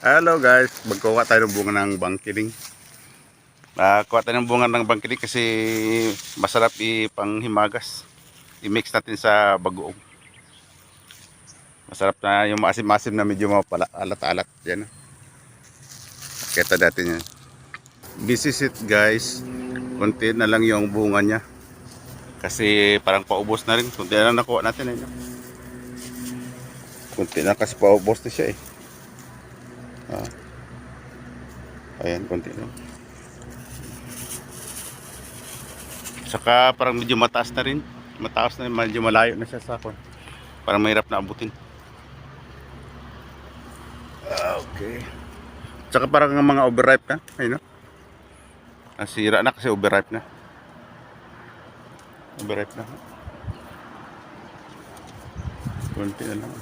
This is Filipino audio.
Hello guys, magkuha tayo ng bunga ng bangkiling. Kuha tayo ng bunga ng bangkiling kasi masarap ipanghimagas. I-mix natin sa bagoong. Masarap na yung maasim-masim na medyo alat-alat. Yan. Kita natin yan. Bisisit guys, konti na lang yung bunga niya. Kasi parang paubos na rin. Konti na lang nakuha natin. Ayun. Konti na kasi paubos na siya eh. Ayan, konti lang. Saka parang medyo mataas na rin. Mataas na, medyo malayo na siya sa akin. Parang mahirap na abutin. Okay. Saka parang mga overripe na. Ayun, no? Nasira na kasi overripe na. Overripe na. Konti na lang.